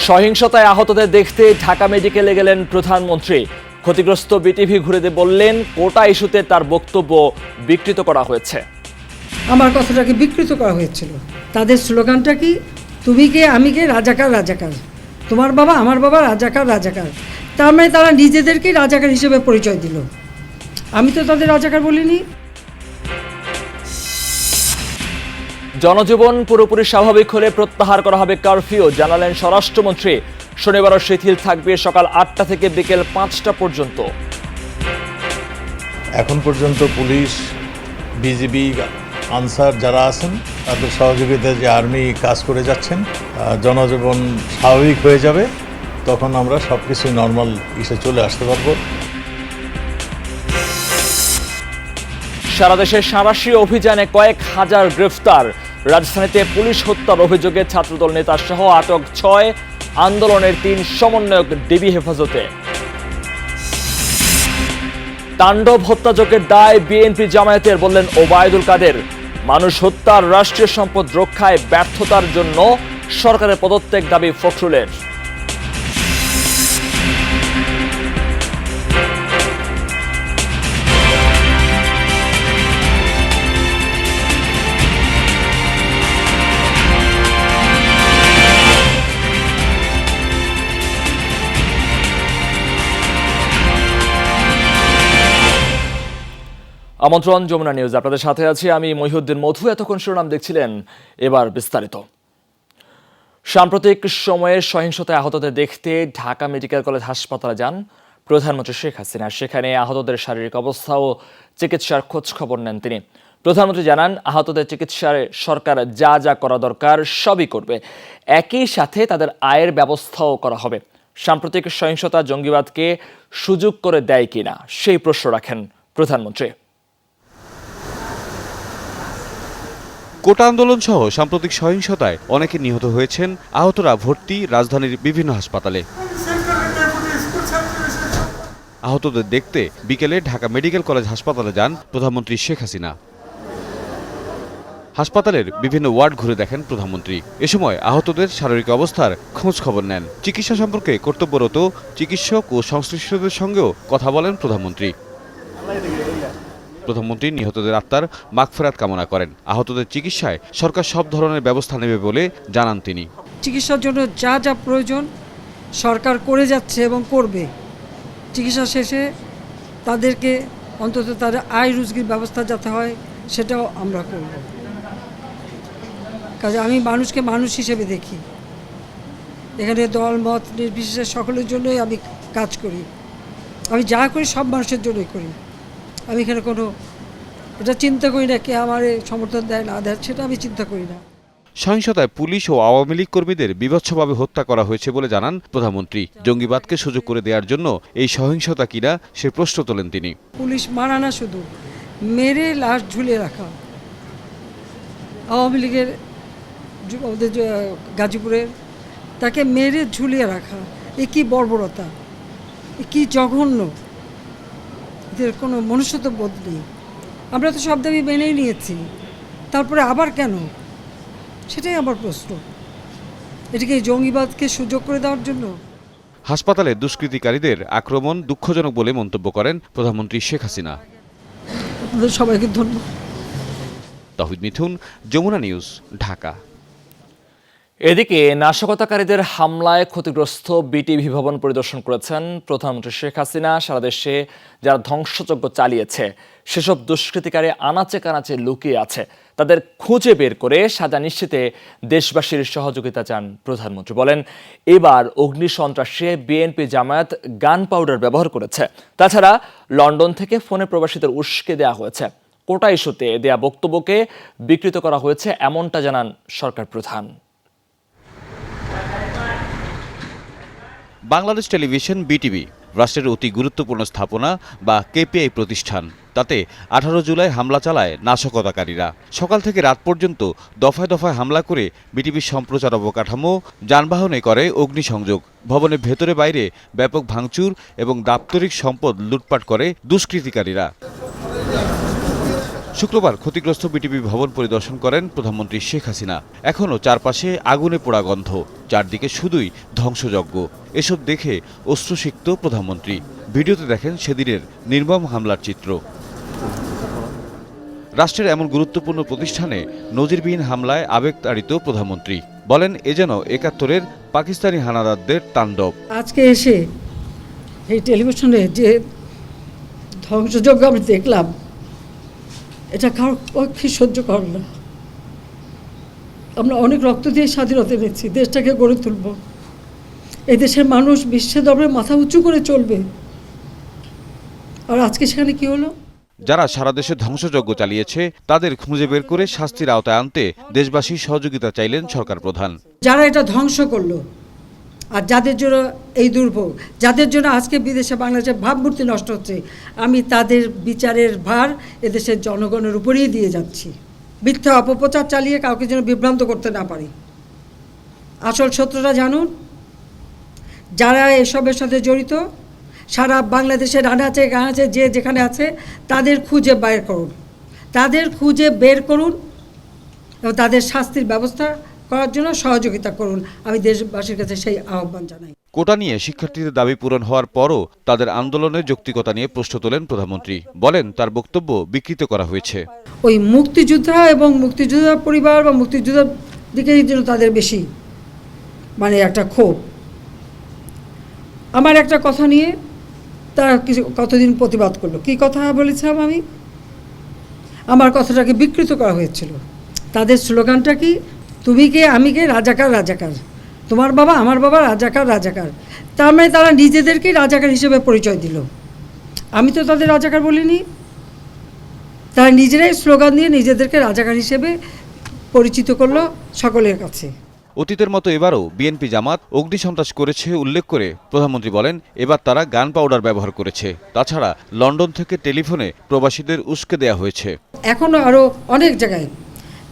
সহিংসতায় আহতদের দেখতে ঢাকা মেডিকেলে গেলেন প্রধানমন্ত্রী। ক্ষতিগ্রস্ত বিটিভি ঘুরে দিয়ে বললেন, কোটা ইস্যুতে তার বক্তব্য বিকৃত করা হয়েছে। আমার কথাটাকে বিকৃত করা হয়েছিল। তাদের স্লোগানটা কি? তুমি কে, আমি কে, রাজাকার রাজাকার। তোমার বাবা, আমার বাবা, রাজাকার রাজাকার। তার মানে তারা নিজেদেরকে রাজাকার হিসেবে পরিচয় দিল। আমি তো তাদের রাজাকার বলিনি। জনজীবন পুরোপুরি স্বাভাবিক হলে প্রত্যাহার করা হবে কারফিউ, জানালেন স্বরাষ্ট্রমন্ত্রী। শনিবারও শিথিল থাকবে সকাল ৮টা থেকে বিকেল ৫টা পর্যন্ত। এখন পর্যন্ত পুলিশ, বিজিবি, আনসার যারা আছেন তাদের সহযোগিতায় যে আর্মি কাজ করে যাচ্ছেন, জনজীবন স্বাভাবিক হয়ে যাবে, তখন আমরা সব কিছু নর্মাল ইসে চলে আসতে পারবো। সারা দেশে সাঁড়াশি অভিযানে কয়েক হাজার গ্রেফতার। রাজধানীতে পুলিশ হত্যার অভিযোগে ছাত্রদল নেতা সহ আটক ৬, আন্দোলনের ৩ সমন্বয়ক ডিবি হেফাজতে। তাণ্ডব হত্যাযজ্ঞের দায় বিএনপি জামায়াতের, বললেন ওবায়দুল কাদের। মানুষ হত্যার রাষ্ট্রীয় সম্পদ রক্ষায় ব্যর্থতার জন্য সরকারের পদত্যাগ দাবি ফখরুলের। আমন্ত্রণ যমুনা নিউজ, আপনাদের সাথে আছি আমি মহিউদ্দিন মধু। এতক্ষণ শিরোনাম দেখছিলেন, এবার বিস্তারিত। সাম্প্রতিক সময়ে সহিংসতায় আহতদের দেখতে ঢাকা মেডিকেল কলেজ হাসপাতালে যান প্রধানমন্ত্রী শেখ হাসিনা। সেখানে আহতদের শারীরিক অবস্থা ও চিকিৎসার খোঁজ খবর নেন তিনি। প্রধানমন্ত্রী জানান, আহতদের চিকিৎসায় সরকার যা যা করা দরকার সবই করবে। একই সাথে তাদের আয়ের ব্যবস্থাও করা হবে। সাম্প্রতিক সহিংসতা জঙ্গিবাদকে সুযোগ করে দেয় কিনা সেই প্রশ্ন রাখেন প্রধানমন্ত্রী। কোটা আন্দোলন সহ সাম্প্রতিক সহিংসতায় অনেকে নিহত হয়েছেন। আহতরা ভর্তি রাজধানীর বিভিন্ন হাসপাতালে। আহতদের দেখতে বিকেলে ঢাকা মেডিকেল কলেজ হাসপাতালে যান প্রধানমন্ত্রী শেখ হাসিনা। হাসপাতালের বিভিন্ন ওয়ার্ড ঘুরে দেখেন প্রধানমন্ত্রী। এ সময় আহতদের শারীরিক অবস্থার খোঁজ খবর নেন। চিকিৎসা সম্পর্কে কর্তব্যরত চিকিৎসক ও সংশ্লিষ্টদের সঙ্গেও কথা বলেন প্রধানমন্ত্রী। প্রধানমন্ত্রী নিহতদের আত্মার মাগফিরাত কামনা করেন। আহতদের চিকিৎসায় সরকার সব ধরনের ব্যবস্থা নেবে বলে জানান তিনি। চিকিৎসার জন্য যা যা প্রয়োজন সরকার করে যাচ্ছে এবং করবে। চিকিৎসা শেষে তাদেরকে অন্তত তাদের আয় রুজির ব্যবস্থা যাতে হয় সেটাও আমরা করব। কাজে আমি মানুষকে মানুষ হিসেবে দেখি। এখানে দল মত নির্বিশেষে সকলের জন্যই আমি কাজ করি। আমি যা করি সব মানুষের জন্যই করি। আমি এখানে কোনো এটা চিন্তা করি না কে আমার সমর্থন দেয় না দেয়, সেটা আমি চিন্তা করি না। সহিংসতায় পুলিশ ও আওয়ামী লীগ কর্মীদের বীভৎসভাবে হত্যা করা হয়েছে বলে জানান প্রধানমন্ত্রী। জঙ্গিবাদকে সুযোগ করে দেওয়ার জন্য এই সহিংসতা কিনা সে প্রশ্ন তোলেন তিনি। পুলিশ মারা না, শুধু মেরে লাশ ঝুলিয়ে রাখা। আওয়ামী লীগের আমাদের গাজীপুরের তাকে মেরে ঝুলিয়ে রাখা, এ কী বর্বরতা, এ কী জঘন্য। এদের কোনো মনুষ্যত্ব বোধ নেই। আমরা তো সব দাবি মেনেই নিয়েছি, তারপরে আবার কেন? সেটাই আমার প্রশ্ন। এটাকে জঙ্গিবাদকে সুযোগ করে দেওয়ার জন্য? হাসপাতালে দুষ্কৃতিকারীদের আক্রমণ দুঃখজনক বলে মন্তব্য করেন প্রধানমন্ত্রী শেখ হাসিনা। আপনাদের সবাইকে ধন্যবাদ। তৌহিদ মিথুন, যমুনা নিউজ, ঢাকা। এদিকে নাশকতাকারীদের হামলায় ক্ষতিগ্রস্ত বিটিভি ভবন পরিদর্শন করেছেন প্রধানমন্ত্রী শেখ হাসিনা। সারা দেশে যারা ধ্বংসযজ্ঞ চালিয়েছে, সেসব দুষ্কৃতিকারী আনাচে কানাচে লুকিয়ে আছে, তাদের খুঁজে বের করে সাজা নিশ্চিতে দেশবাসীর সহযোগিতা চান প্রধানমন্ত্রী। বলেন, এবার অগ্নিসন্ত্রাসে বিএনপি জামায়াত গান পাউডার ব্যবহার করেছে। তাছাড়া লন্ডন থেকে ফোনে প্রবাসীদের উস্কে দেওয়া হয়েছে। কোটা ইস্যুতে দেয়া বক্তব্যকে বিকৃত করা হয়েছে, এমনটা জানান সরকার প্রধান। বাংলাদেশ টেলিভিশন বিটিভি রাষ্ট্রের অতি গুরুত্বপূর্ণ স্থাপনা বা কেপিআই প্রতিষ্ঠান। তাতে 18 জুলাই হামলা চালায় নাশকতাকারীরা। সকাল থেকে রাত পর্যন্ত দফায় দফায় হামলা করে বিটিভির সম্প্রচার অবকাঠামো, যানবাহনে করে অগ্নিসংযোগ। ভবনের ভেতরে বাইরে ব্যাপক ভাঙচুর এবং দাপ্তরিক সম্পদ লুটপাট করে দুষ্কৃতিকারীরা। শুক্রবার ক্ষতিগ্রস্ত বিটিভি ভবন পরিদর্শন করেন প্রধানমন্ত্রী শেখ হাসিনা। এখনও চারপাশে আগুনে পোড়া গন্ধ, চারদিকে শুধুই ধ্বংসযজ্ঞ। এসব দেখে অশ্রুসিক্ত প্রধানমন্ত্রী। ভিডিওতে দেখেন সেদিনের নির্মম হামলার চিত্র। রাষ্ট্রের এমন গুরুত্বপূর্ণ প্রতিষ্ঠানে নজিরবিহীন হামলায় আবেগতাড়িত প্রধানমন্ত্রী বলেন, এ যেন ৭১-এর পাকিস্তানি হানাদারদের তাণ্ডব। আজকে এসে এই টেলিভিশনে যে ধ্বংসযজ্ঞ আমি দেখলাম, এটা কারোর পক্ষে সহ্য কর না। আমরা অনেক রক্ত দিয়ে স্বাধীনতা এনেছি, দেশটাকে গড়ে তুলব। এই দেশের মানুষ বিশ্বের দরবারে মাথা উঁচু করে চলবে। আর আজকে সেখানে কি হলো? যারা সারা দেশে ধ্বংসযজ্ঞ চালিয়েছে তাদের খুঁজে বের করে শাস্তির আওতায় আনতে দেশবাসীর সহযোগিতা চাইলেন সরকার প্রধান। যারা এটা ধ্বংস করলো আর যাদের জন্য এই দুর্ভোগ, যাদের জন্য আজকে বিদেশে বাংলাদেশের ভাবমূর্তি নষ্ট হচ্ছে, আমি তাদের বিচারের ভার এদেশের জনগণের উপরেই দিয়ে যাচ্ছি। মিথ্যা অপপ্রচার চালিয়ে কাউকে যেন বিভ্রান্ত করতে না পারি। আসল সত্যটা জানুন, যারা এসবের সাথে জড়িত সারা বাংলাদেশের আনাচে গানাচে যে যেখানে আছে তাদের খুঁজে বের করুন, তাদের খুঁজে বের করুন এবং তাদের শাস্তির ব্যবস্থা করার জন্য সহযোগিতা করুন। আমি দেশবাসীর কাছে সেই আহ্বান জানাই। কোটা নিয়ে শিক্ষার্থীদের দাবি পূরণ হওয়ার পরও তাদের আন্দোলনের যৌক্তিকতা নিয়ে প্রশ্ন তোলেন প্রধানমন্ত্রী। বলেন, তার বক্তব্য বিকৃত করা হয়েছে। ওই মুক্তিযোদ্ধা এবং মুক্তিযোদ্ধার পরিবার বা মুক্তিযোদ্ধার দিকেই যেন তাদের বেশি একটা ক্ষোভ। আমার একটা কথা নিয়ে তারা কিছু কতদিন প্রতিবাদ করলো। কি কথা বলেছিলাম আমি? আমার কথাটাকে বিকৃত করা হয়েছিল। তাদের স্লোগানটা কি? তুমি কে আমি কে, রাজাকার রাজাকার, তোমার বাবা আমার বাবা, রাজাকার রাজাকার। তার মানে তারা নিজেদেরকেই রাজাকার হিসেবে পরিচয় দিল। আমি তো তাদের রাজাকার বলিনি। তারা নিজেরাই স্লোগান দিয়ে নিজেদেরকে রাজাকার হিসেবে পরিচিত করলো সকলের কাছে। অতীতের মতো এবারও বিএনপি জামাত অগ্নিসন্ত্রাস করেছে উল্লেখ করে প্রধানমন্ত্রী বলেন, এবার তারা গান পাউডার ব্যবহার করেছে। তাছাড়া লন্ডন থেকে টেলিফোনে প্রবাসীদের উস্কে দেয়া হয়েছে। এখনও আরও অনেক জায়গায়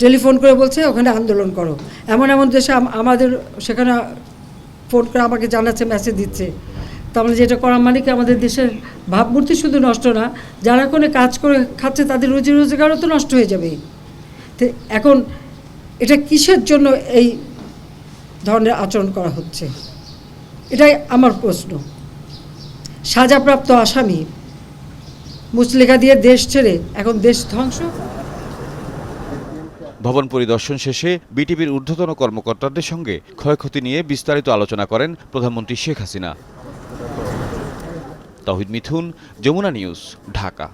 টেলিফোন করে বলছে ওখানে আন্দোলন করো। এমন এমন দেশে আমাদের সেখানে ফোন করে আমাকে জানাচ্ছে, মেসেজ দিচ্ছে। তার মানে যেটা করা মানে কি, আমাদের দেশের ভাবমূর্তি শুধু নষ্ট না, যারা কোনো কাজ করে খাচ্ছে তাদের রুজি রোজগারও তো নষ্ট হয়ে যাবে। তো এখন এটা কিসের জন্য এই ধরনের আচরণ করা হচ্ছে, এটাই আমার প্রশ্ন। সাজাপ্রাপ্ত আসামি মুচলেখা দিয়ে দেশ ছেড়ে এখন দেশ ধ্বংস। ভবন পরিদর্শন শেষে বিটিভির ঊর্ধ্বতন কর্মকর্তাদের সঙ্গে ক্ষয়ক্ষতি নিয়ে বিস্তারিত আলোচনা করেন প্রধানমন্ত্রী শেখ হাসিনা। তাহিদ মিথুন, যমুনা নিউজ, ঢাকা।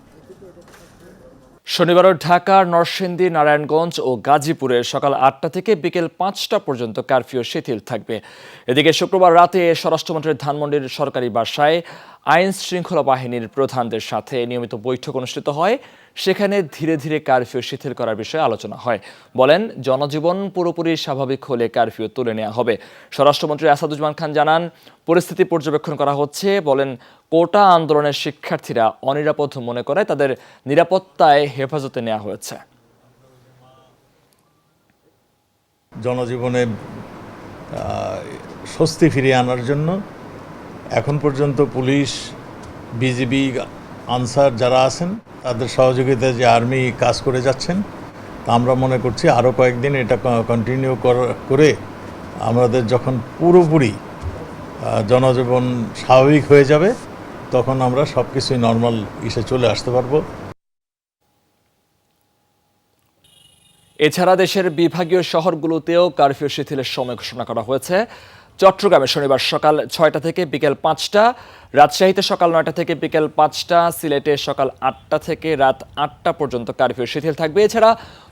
শনিবারও ঢাকার নরসিংদী, নারায়ণগঞ্জ ও গাজীপুরে সকাল ৮টা থেকে বিকেল ৫টা পর্যন্ত কারফিউ শিথিল থাকবে। এদিকে শুক্রবার রাতে স্বরাষ্ট্রমন্ত্রীর ধানমন্ডির সরকারি বাসায় আইন শৃঙ্খলা বাহিনীর প্রধানদের সাথে নিয়মিত বৈঠক অনুষ্ঠিত হয়। সেখানে ধীরে ধীরে কারফিউ শিথিল করার বিষয়ে আলোচনা হয়। বলেন, জনজীবন পুরোপুরি স্বাভাবিক হলে কারফিউ তুলে নেওয়া হবে। স্বরাষ্ট্রমন্ত্রী আসাদুজ্জামান খান জানান, পরিস্থিতি পর্যবেক্ষণ করা হচ্ছে। বলেন, কোটা আন্দোলনের শিক্ষার্থীরা অনিরাপদ মনে করে তাদের নিরাপত্তায় হেফাজতে নেওয়া হয়েছে। জনজীবনে স্বস্তি ফিরিয়ে আনার জন্য এখন পর্যন্ত পুলিশ, বিজিবি, আনসার যারা আছেন তাদের সহযোগিতায় যে আর্মি কাজ করে যাচ্ছেন, তা আমরা মনে করছি আরও কয়েকদিন এটা কন্টিনিউ করে আমাদের যখন পুরোপুরি জনজীবন স্বাভাবিক হয়ে যাবে তখন আমরা সব কিছুই নর্মাল চলে আসতে পারবো। এছাড়া দেশের বিভাগীয় শহরগুলোতেও কারফিউ শিথিলের সময় ঘোষণা করা হয়েছে। চট্টগ্রামে শনিবার সকাল 6টা থেকে বিকেল 5টা, রাজশাহীতে সকাল 9টা থেকে বিকেল 5টা, সিলেটে সকাল 8টা থেকে রাত 8টা পর্যন্ত কারফিউ শিথিল থাকবে। এছাড়া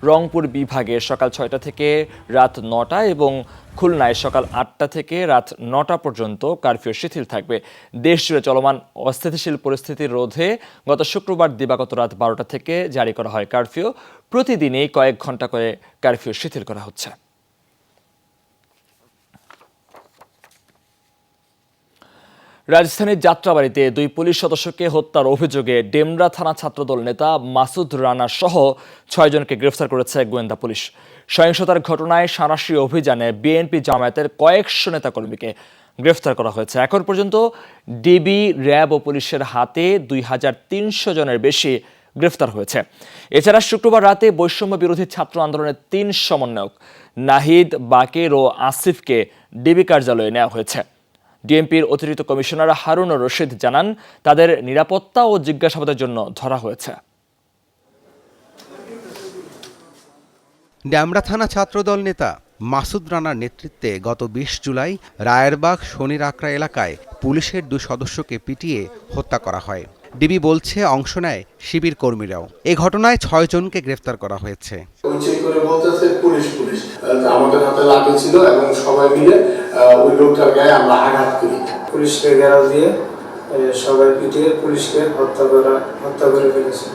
রংপুর বিভাগে সকাল 6টা থেকে রাত 9টা এবং খুলনায় সকাল 8টা থেকে রাত 9টা পর্যন্ত কারফিউ শিথিল থাকবে। দেশজুড়ে চলমান অস্থিতিশীল পরিস্থিতি রোধে গত শুক্রবার দিবাগত রাত 12টা থেকে জারি করা হয় কারফিউ। প্রতিদিনই কয়েক ঘন্টা করে কারফিউ শিথিল করা হচ্ছে। রাজধানীর যাত্রাবাড়িতে 2 পুলিশ সদস্যকে হত্যার অভিযোগে ডেমরা থানা ছাত্রদল নেতা মাসুদ রানা সহ 6 জনকে গ্রেফতার করেছে গোয়েন্দা পুলিশ। সহিংসতার ঘটনায় সাঁড়াশি অভিযানে বিএনপি জামায়াতের কয়েকশো নেতাকর্মীকে গ্রেফতার করা হয়েছে। এখন পর্যন্ত ডিবি, র্যাব ও পুলিশের হাতে 2300 জনের বেশি গ্রেফতার হয়েছে। এছাড়া শুক্রবার রাতে বৈষম্য বিরোধী ছাত্র আন্দোলনের 3 সমন্বয়ক নাহিদ, বাকের ও আসিফকে ডিবি কার্যালয়ে নেওয়া হয়েছে। ডিএমপির অতিরিক্ত কমিশনার হারুন রশিদ জানান, তাদের নিরাপত্তা ও জিজ্ঞাসাবাদের জন্য ধরা হয়েছে। ড্যামরা থানা ছাত্রদল নেতা মাসুদ রানার নেতৃত্বে গত 20 জুলাই রায়েরবাগ শনির আকরা এলাকায় পুলিশের 2 সদস্যকে পিটিয়ে হত্যা করা হয়। ডিবি বলছে অংশ নেয় শিবির কর্মীরাও। এই ঘটনায় 6 জনকে গ্রেফতার করা হয়েছে। করে বলতেছে পুলিশ পুলিশ, আমাদের হাতে লাঠি ছিল এবং সবাই মিলে ওই লোকটার গায়ে আমরা আঘাত করি। পুলিশকে ঘেরাও দিয়ে সবাই পিটিয়ে পুলিশকে হত্যা করে ফেলেছে।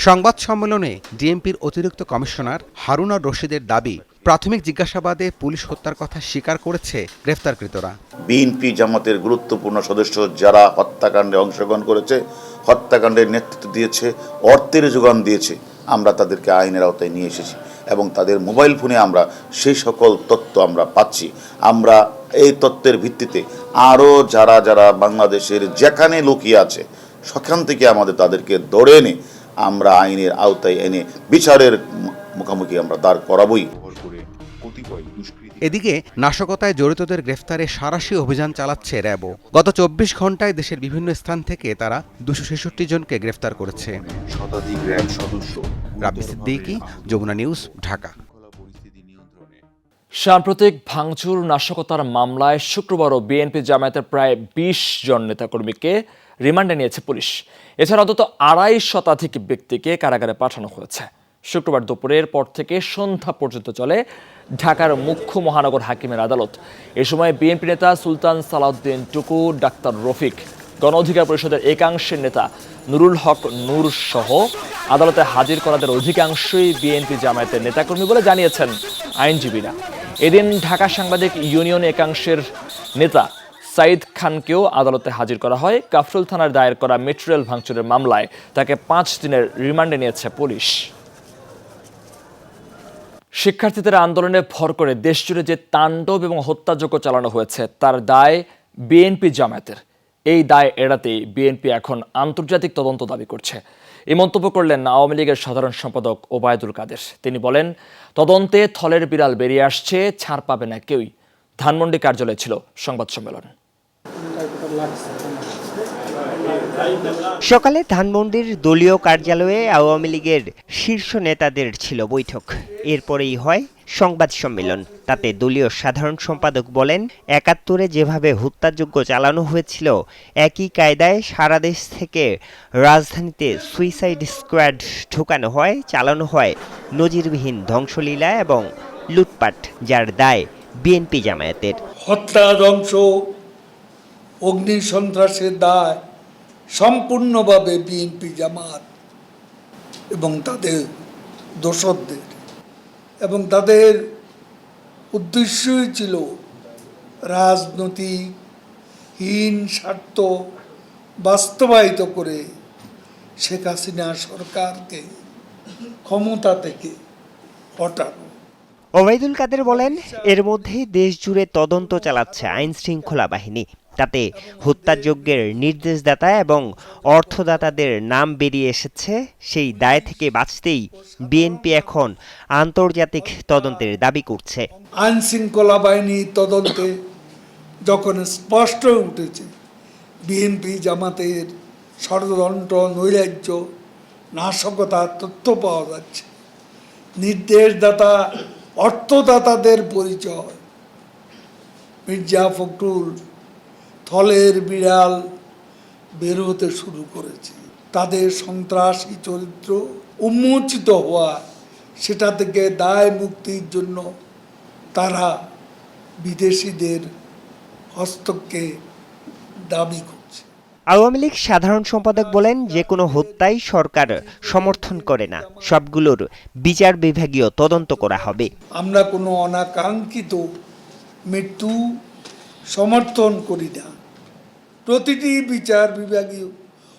সংবাদ সম্মেলনে ডিএমপির অতিরিক্ত কমিশনার হারুন রশিদের দাবি, প্রাথমিক জিজ্ঞাসাবাদে পুলিশ হত্যার কথা স্বীকার করেছে গ্রেফতারকৃতরা। বিএনপি জামাতের গুরুত্বপূর্ণ সদস্য যারা হত্যাকাণ্ডে অংশগ্রহণ করেছে, হত্যাকাণ্ডের নেতৃত্ব দিয়েছে, অর্থের যোগান দিয়েছে, আমরা তাদেরকে আইনের আওতায় নিয়ে এসেছি এবং তাদের মোবাইল ফোনে আমরা সেই সকল তথ্য আমরা পাচ্ছি। আমরা এই তথ্যের ভিত্তিতে আরও যারা যারা বাংলাদেশের যেখানে লুকিয়ে আছে সেখান থেকে আমাদের তাদেরকে ধরে এনে আমরা আইনের আওতায় এনে বিচারের মুখোমুখি আমরা দাঁড় করাবই। এদিকে নাশকতায় জড়িতদের গ্রেফতারে সাঁড়াশি অভিযান চালাচ্ছে র্যাবও। গত 24 ঘন্টায় দেশের বিভিন্ন স্থান থেকে তারা 266 জনকে গ্রেফতার করেছে। শতাধিক র্যাব সদস্য। রাবি সিদ্দিকী, যমুনা নিউজ, ঢাকা। সাম্প্রতিক ভাঙচুর নাশকতার মামলায় শুক্রবারও বিএনপি জামায়াতের প্রায় 20 জন নেতাকর্মীকে রিমান্ডে নিয়েছে পুলিশ। এছাড়া অন্তত 250 শতাধিক ব্যক্তিকে কারাগারে পাঠানো হয়েছে। শুক্রবার দুপুরের পর থেকে সন্ধ্যা পর্যন্ত চলে ঢাকার মুখ্য মহানগর হাকিমের আদালত। এ সময় বিএনপি নেতা সুলতান সালাউদ্দিন টুকু, ডাক্তার রফিক, গণ অধিকার পরিষদের একাংশের নেতা নুরুল হক নূর সহ আদালতে হাজির করাদের অধিকাংশই বিএনপি জামায়াতের নেতাকর্মী বলে জানিয়েছেন আইনজীবীরা। এদিন ঢাকা সাংবাদিক ইউনিয়ন একাংশের নেতা সাইদ খানকেও আদালতে হাজির করা হয়। কাফরুল থানার দায়ের করা মেটেরিয়াল ভাঙচুরের মামলায় তাকে 5 দিনের রিমান্ডে নিয়েছে পুলিশ। শিক্ষার্থীদের আন্দোলনে ভর করে দেশজুড়ে যে তাণ্ডব এবং হত্যাযজ্ঞ চালানো হয়েছে তার দায় বিএনপি জামায়াতের। এই দায় এড়াতেই বিএনপি এখন আন্তর্জাতিক তদন্ত দাবি করছে। এই মন্তব্য করলেন আওয়ামী লীগের সাধারণ সম্পাদক ওবায়দুল কাদের। তিনি বলেন, তদন্তে থলের বিড়াল বেরিয়ে আসছে, ছাড় পাবে না কেউই। ধানমন্ডি কার্যালয়ে ছিল সংবাদ সম্মেলন। সকালে ধানমন্ডির দলীয় কার্যালয়ে আওয়ামী লীগের শীর্ষ নেতাদের ছিল বৈঠক। এরপরেই হয় সংবাদ সম্মেলন। তাতে দলীয় সাধারণ সম্পাদক বলেন, ৭১-এ যেভাবে হত্যাযজ্ঞ চালানো হয়েছিল একই কায়দায় সারা দেশ থেকে রাজধানীতে সুইসাইড স্কোয়াড ঢোকানো হয়, চালানো হয় নজিরবিহীন ধ্বংসলীলা এবং লুটপাট, যার দায় বিএনপি জামায়াতের। হত্যা, ধ্বংস, অগ্নি সন্ত্রাসের দায় সম্পূর্ণভাবে বিএনপি জামাত এবং তাদের দোসরদের, এবং তাদের উদ্দেশ্যই ছিল রাজনৈতিকহীন স্বার্থ বাস্তবায়িত করে শেখ হাসিনা সরকারকে ক্ষমতা থেকে হটানো। ওবায়দুল কাদের বলেন, এর মধ্যে দেশ জুড়ে তদন্ত চালাচ্ছে আইন শৃঙ্খলা বাহিনী। তাতে হত্যাযজ্ঞের নির্দেশদাতা এবং অর্থদাতাদের নাম বেরিয়ে এসেছে। সেই দায় থেকে বাঁচতেই বিএনপি এখন আন্তর্জাতিক তদন্তের দাবি করছে। আইন শৃঙ্খলা বাহিনী তদন্তে যখন স্পষ্ট উঠেছে বিএনপি জামাতের ষড়যন্ত্র, নৈরাজ্য, নাশকতার তথ্য পাওয়া যাচ্ছে, নির্দেশদাতা অর্থদাতাদের পরিচয়, মির্জা ফখরুল থলের বিড়াল বের হতে শুরু করেছে, তাদের সন্ত্রাসী চরিত্র উন্মোচিত হওয়া, সেটা থেকে দায় মুক্তির জন্য তারা বিদেশিদের হস্তক্ষেপ দাবি করছে। আওয়ামী লীগ সাধারণ সম্পাদক বলেন, যে কোনো হত্যাই সরকার সমর্থন করে না, সবগুলোর বিচার বিভাগীয় তদন্ত করা হবে। আমরা কোনো অনাকাঙ্ক্ষিত মৃত্যু সমর্থন করি না। প্রতিটি বিচার বিভাগীয়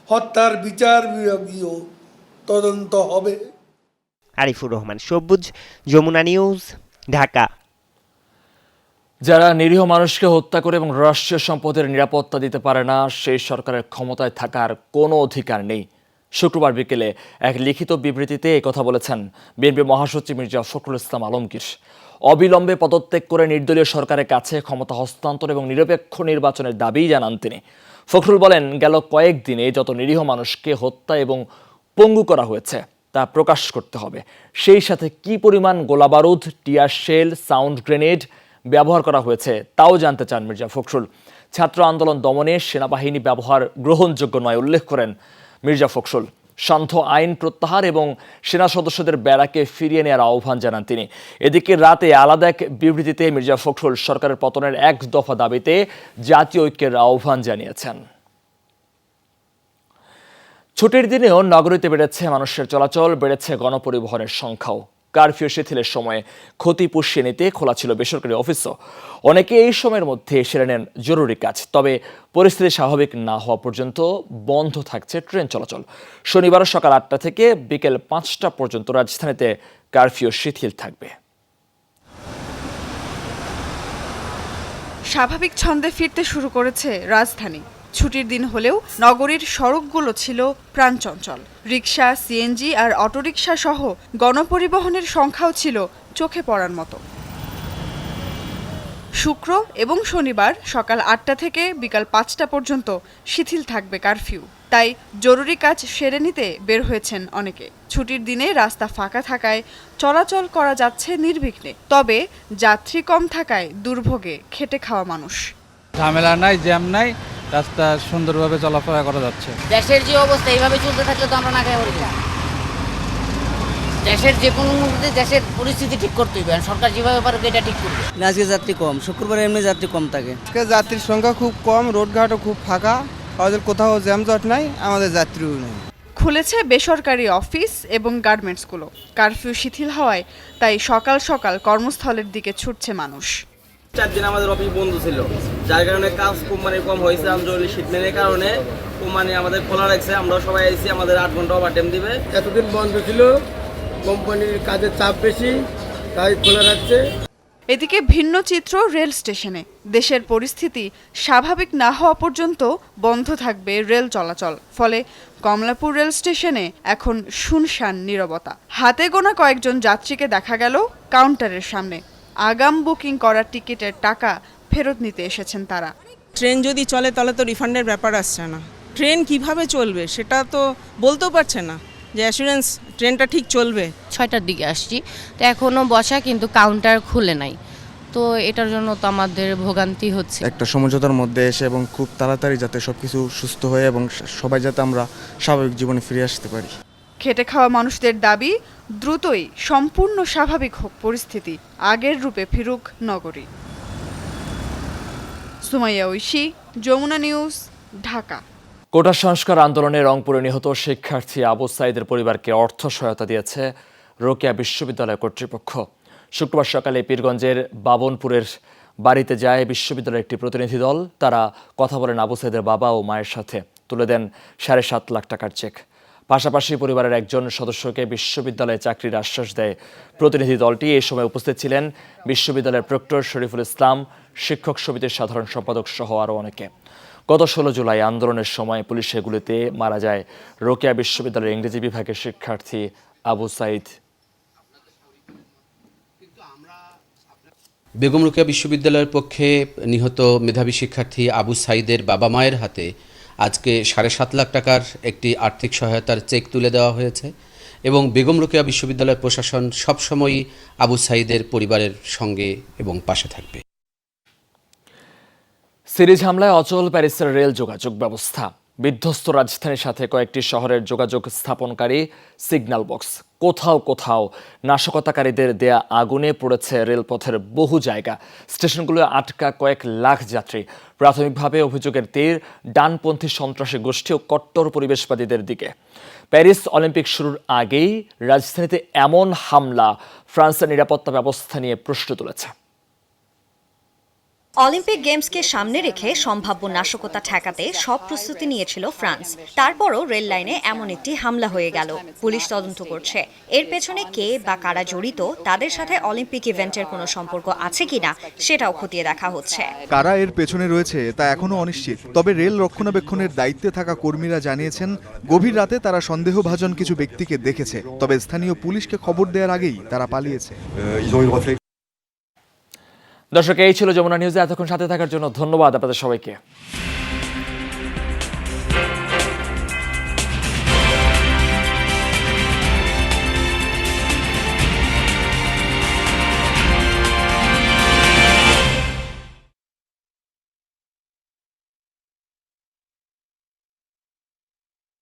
হত্যার বিচার বিভাগীয় তদন্ত হবে। আরিফুর রহমান সবুজ, যমুনা নিউজ, ঢাকা। যারা নিরীহ মানুষকে হত্যা করে এবং রাষ্ট্রীয় সম্পদের নিরাপত্তা দিতে পারে না, সেই সরকারের ক্ষমতায় থাকার কোনো অধিকার নেই। শুক্রবার বিকেলে এক লিখিত বিবৃতিতে একথা বলেছেন বিএনপি মহাসচিব মির্জা ফখরুল ইসলাম আলমগীর। অবিলম্বে পদত্যাগ করে নির্দলীয় সরকারের কাছে ক্ষমতা হস্তান্তর এবং নিরপেক্ষ নির্বাচনের দাবি জানান তিনি। ফখরুল বলেন, গেল কয়েকদিনে যত নিরীহ মানুষকে হত্যা এবং পঙ্গু করা হয়েছে তা প্রকাশ করতে হবে। সেই সাথে কি পরিমাণ গোলাবারুদ, টিয়ার শেল, সাউন্ড গ্রেনেড ব্যবহার করা হয়েছে তাও জানতে চান মির্জা ফখরুল। ছাত্র আন্দোলন দমনে সেনাবাহিনী ব্যবহার গ্রহণযোগ্য নয় উল্লেখ করেন মির্জা ফখরুল। শান্ত আইন প্রত্যাহার এবং সেনা সদস্যদের ব্যারাকে ফিরিয়ে নেওয়ার আহ্বান জানান তিনি। এদিকে রাতে আলাদা এক বিবৃতিতে মির্জা ফখরুল সরকারের পতনের এক দফা দাবিতে জাতীয় ঐক্যের আহ্বান জানিয়েছেন। ছুটির দিনেও নগরীতে বেড়েছে মানুষের চলাচল, বেড়েছে গণপরিবহনের সংখ্যাও। কারফিউ শিথিলের সময়ে ক্ষতি পুষিয়ে নিতে খোলা ছিল বেসরকারি অফিসও। অনেকে এই সময়ের মধ্যে সেরে নেন জরুরি কাজ। তবে পরিস্থিতি স্বাভাবিক না হওয়া পর্যন্ত বন্ধ থাকছে ট্রেন চলাচল। শনিবার সকাল 8টা থেকে বিকেল 5টা পর্যন্ত রাজধানীতে কারফিউ শিথিল থাকবে। স্বাভাবিক ছন্দে ফিরতে শুরু করেছে রাজধানী। ছুটির দিন হলেও নগরীর সড়কগুলো ছিল প্রাণচঞ্চল। রিকশা, সিএনজি আর অটোরিকশা সহ গণপরিবহনের সংখ্যাও ছিল চোখে পড়ার মতো। শুক্র এবং শনিবার সকাল 8টা থেকে বিকাল 5টা পর্যন্ত শিথিল থাকবে কারফিউ। তাই জরুরি কাজ সেরে নিতে বের হয়েছেন অনেকে। ছুটির দিনে রাস্তা ফাঁকা থাকায় চলাচল করা যাচ্ছে নির্বিঘ্নে। তবে যাত্রী কম থাকায় দুর্ভোগে খেটে খাওয়া মানুষ। ঝামেলা নাই, জ্যাম নাই, রাস্তা সুন্দরভাবে চলাফেরা করা যাচ্ছে। দেশের যে অবস্থা এইভাবে চলতে থাকলে তো আমরা না খেয়ে পড়ব। দেশের যে কোনো মুহূর্তে দেশের পরিস্থিতি ঠিক করতে হবে, সরকার যেভাবে পারবে এটা ঠিক করবে। আজকে যাত্রী কম, শুক্রবার এমনি যাত্রী কম থাকে। আজকে যাত্রীর সংখ্যা খুব কম, রোডঘাটও খুব ফাঁকা, আমাদের কোথাও জ্যামজট নাই, আমাদের যাত্রীও নেই। খুলেছে বেসরকারি অফিস এবং গার্মেন্টসগুলো। কারফিউ শিথিল হওয়ায় তাই সকাল সকাল কর্মস্থলের দিকে ছুটছে মানুষ। 4 দিন আমাদের অফিস বন্ধ ছিল, যার কারণে কাজ কম হয়েছে। আন্দোলনের শীতের কারণে কোম্পানি আমাদের খোলা রাখছে, আমরা সবাই আইছি, আমাদের 8 ঘন্টা ওভারটাইম দিবে। এতদিন বন্ধ ছিল, কোম্পানির কাজের চাপ বেশি, তাই খোলা রাখছে। এদিকে ভিন্ন চিত্র রেল স্টেশনে। দেশের পরিস্থিতি স্বাভাবিক না হওয়া পর্যন্ত বন্ধ থাকবে রেল চলাচল। ফলে কমলাপুর রেল স্টেশনে এখন শুনশান নীরবতা। হাতে গোনা কয়েকজন যাত্রীকে দেখা গেল কাউন্টারের সামনে। আগাম বুকিং করা টিকিটের টাকা ফেরত নিতে এসেছেন তারা। ট্রেন যদি চলে তাহলে তো রিফান্ডের ব্যাপার আসছে না। ট্রেন কিভাবে চলবে সেটা তো বলতেও পারছে না যে অ্যাসুরেন্স ট্রেনটা ঠিক চলবে। 6টার দিকে আসছি, তো এখনও বসা, কিন্তু কাউন্টার খুলে নাই। তো এটার জন্য তো আমাদের ভোগান্তি হচ্ছে। একটা সমঝোতার মধ্যে এসে এবং খুব তাড়াতাড়ি যাতে সবকিছু সুস্থ হয়ে এবং সবাই যাতে আমরা স্বাভাবিক জীবনে ফিরে আসতে পারি। খেটে খাওয়া মানুষদের দাবি, দ্রুতই সম্পূর্ণ স্বাভাবিক হোক পরিস্থিতি, আগের রূপে ফিরুক নগরী। সুমাইয়া ঐশী, যমুনা নিউজ, ঢাকা। কোটা সংস্কার আন্দোলনে রংপুরে নিহত শিক্ষার্থী আবু সাঈদের পরিবারকে অর্থ সহায়তা দিয়েছে রোকেয়া বিশ্ববিদ্যালয় কর্তৃপক্ষ। শুক্রবার সকালে পীরগঞ্জের বাবনপুরের বাড়িতে যায় বিশ্ববিদ্যালয়ের একটি প্রতিনিধি দল। তারা কথা বলেন আবু সাঈদের বাবা ও মায়ের সাথে, তুলে দেন 7.5 লাখ টাকার চেক। পাশাপাশি পরিবারের একজন সদস্যকে বিশ্ববিদ্যালয়ে চাকরির আশ্বাস দেয় প্রতিনিধি দলটি। এই সময় উপস্থিত ছিলেন বিশ্ববিদ্যালয়ের প্রক্টর শরীফুল ইসলাম, শিক্ষক সমিতির সাধারণ সম্পাদক সহ আরও অনেকে। গত 16 জুলাই আন্দোলনের সময় পুলিশের গুলিতে মারা যায় রোকেয়া বিশ্ববিদ্যালয়ের ইংরেজি বিভাগের শিক্ষার্থী আবু সাঈদ। বেগম রোকেয়া বিশ্ববিদ্যালয়ের পক্ষে নিহত মেধাবী শিক্ষার্থী আবু সাঈদের বাবা মায়ের হাতে আজকে 7.5 লাখ টাকার একটি আর্থিক সহায়তার চেক তুলে দেওয়া হয়েছে এবং বেগম রোকেয়া বিশ্ববিদ্যালয় প্রশাসন সবসময়ই আবু সাঈদের পরিবারের সঙ্গে এবং পাশে থাকবে। সিরিজ হামলায় অচল প্যারিসের রেল যোগাযোগ ব্যবস্থা। বিধ্বস্ত রাজধানীর সাথে কয়েকটি শহরের যোগাযোগ স্থাপনকারী সিগন্যাল বক্স। কোথাও কোথাও নাশকতাকারীদের দেয়া আগুনে পড়েছে রেলপথের বহু জায়গা। স্টেশনগুলো আটকা কয়েক লাখ যাত্রী। প্রাথমিকভাবে অভিযোগের তীর ডানপন্থী সন্ত্রাসী গোষ্ঠী ও কট্টর পরিবেশবাদীদের দিকে। প্যারিস অলিম্পিক শুরুর আগেই রাজধানীতে এমন হামলা ফ্রান্সের নিরাপত্তা ব্যবস্থা নিয়ে প্রশ্ন তুলেছে। অলিম্পিক গেমসকে সামনে রেখে সম্ভাব্য নাশকতা ঠেকাতে সব প্রস্তুতি নিয়েছিল ফ্রান্স। তারপরও রেল লাইনে এমন একটি হামলা হয়ে গেল। পুলিশ তদন্ত করছে এর পেছনে কে বা কারা জড়িত, তাদের সাথে অলিম্পিক ইভেন্টের কোনো সম্পর্ক আছে কিনা সেটাও খতিয়ে দেখা হচ্ছে। কারা এর পেছনে রয়েছে তা এখনো অনিশ্চিত। তবে রেল রক্ষণাবেক্ষণের দায়িত্বে থাকা কর্মীরা জানিয়েছেন গভীর রাতে তারা সন্দেহভাজন কিছু ব্যক্তিকে দেখেছে, তবে স্থানীয় পুলিশকে খবর দেওয়ার আগেই তারা পালিয়েছে। দর্শক, এই ছিল যমুনা নিউজে এতক্ষণ সাথে থাকার জন্য ধন্যবাদ আপনাদের সবাইকে।